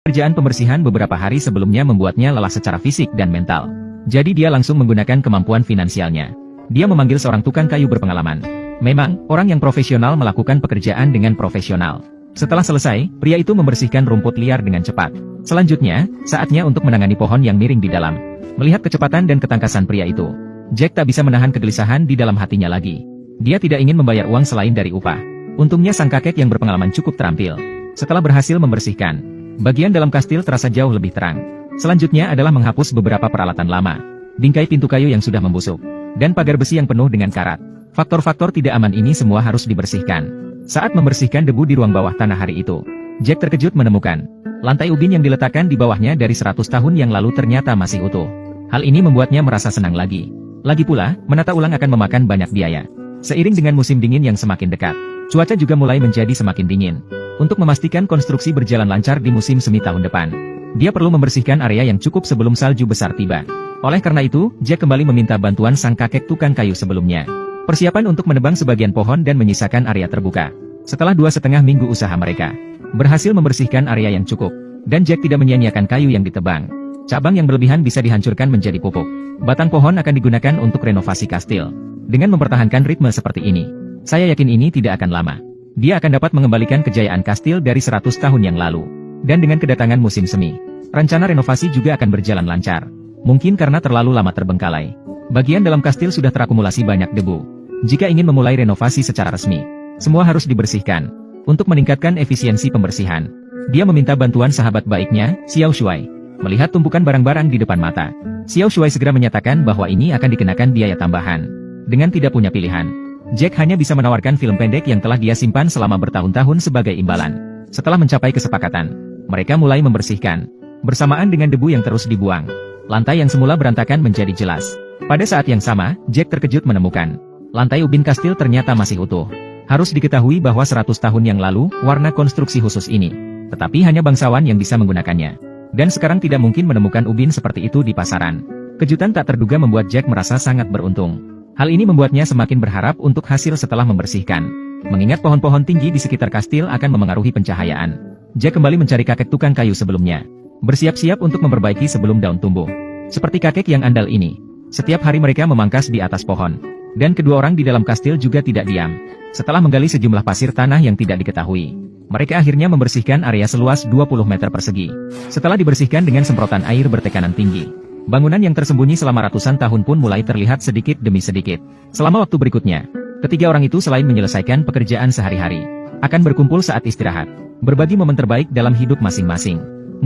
Pekerjaan pembersihan beberapa hari sebelumnya membuatnya lelah secara fisik dan mental. Jadi dia langsung menggunakan kemampuan finansialnya. Dia memanggil seorang tukang kayu berpengalaman. Memang, orang yang profesional melakukan pekerjaan dengan profesional. Setelah selesai, pria itu membersihkan rumput liar dengan cepat. Selanjutnya, saatnya untuk menangani pohon yang miring di dalam. Melihat kecepatan dan ketangkasan pria itu, Jack tak bisa menahan kegelisahan di dalam hatinya lagi. Dia tidak ingin membayar uang selain dari upah. Untungnya sang kakek yang berpengalaman cukup terampil. Setelah berhasil membersihkan, bagian dalam kastil terasa jauh lebih terang. Selanjutnya adalah menghapus beberapa peralatan lama, bingkai pintu kayu yang sudah membusuk, dan pagar besi yang penuh dengan karat. Faktor-faktor tidak aman ini semua harus dibersihkan. Saat membersihkan debu di ruang bawah tanah hari itu, Jack terkejut menemukan lantai ubin yang diletakkan di bawahnya dari 100 tahun yang lalu ternyata masih utuh. Hal ini membuatnya merasa senang lagi. Lagi pula, menata ulang akan memakan banyak biaya. Seiring dengan musim dingin yang semakin dekat, cuaca juga mulai menjadi semakin dingin. Untuk memastikan konstruksi berjalan lancar di musim semi tahun depan, dia perlu membersihkan area yang cukup sebelum salju besar tiba. Oleh karena itu, Jack kembali meminta bantuan sang kakek tukang kayu sebelumnya. Persiapan untuk menebang sebagian pohon dan menyisakan area terbuka. Setelah 2,5 minggu usaha mereka berhasil membersihkan area yang cukup, dan Jack tidak menyia-nyiakan kayu yang ditebang. Cabang yang berlebihan bisa dihancurkan menjadi pupuk. Batang pohon akan digunakan untuk renovasi kastil. Dengan mempertahankan ritme seperti ini, saya yakin ini tidak akan lama. Dia akan dapat mengembalikan kejayaan kastil dari 100 tahun yang lalu. Dan dengan kedatangan musim semi, rencana renovasi juga akan berjalan lancar. Mungkin karena terlalu lama terbengkalai, bagian dalam kastil sudah terakumulasi banyak debu. Jika ingin memulai renovasi secara resmi, semua harus dibersihkan. Untuk meningkatkan efisiensi pembersihan, dia meminta bantuan sahabat baiknya, Xiao Shuai. Melihat tumpukan barang-barang di depan mata, Xiao Shuai segera menyatakan bahwa ini akan dikenakan biaya tambahan. Dengan tidak punya pilihan, Jack hanya bisa menawarkan film pendek yang telah dia simpan selama bertahun-tahun sebagai imbalan. Setelah mencapai kesepakatan, mereka mulai membersihkan. Bersamaan dengan debu yang terus dibuang, lantai yang semula berantakan menjadi jelas. Pada saat yang sama, Jack terkejut menemukan lantai ubin kastil ternyata masih utuh. Harus diketahui bahwa 100 tahun yang lalu, warna konstruksi khusus ini, tetapi hanya bangsawan yang bisa menggunakannya. Dan sekarang tidak mungkin menemukan ubin seperti itu di pasaran. Kejutan tak terduga membuat Jack merasa sangat beruntung. Hal ini membuatnya semakin berharap untuk hasil setelah membersihkan. Mengingat pohon-pohon tinggi di sekitar kastil akan memengaruhi pencahayaan, Jack kembali mencari kakek tukang kayu sebelumnya. Bersiap-siap untuk memperbaiki sebelum daun tumbuh. Seperti kakek yang andal ini, setiap hari mereka memangkas di atas pohon. Dan kedua orang di dalam kastil juga tidak diam. Setelah menggali sejumlah pasir tanah yang tidak diketahui, mereka akhirnya membersihkan area seluas 20 meter persegi. Setelah dibersihkan dengan semprotan air bertekanan tinggi, bangunan yang tersembunyi selama ratusan tahun pun mulai terlihat sedikit demi sedikit. Selama waktu berikutnya, ketiga orang itu selain menyelesaikan pekerjaan sehari-hari, akan berkumpul saat istirahat, berbagi momen terbaik dalam hidup masing-masing.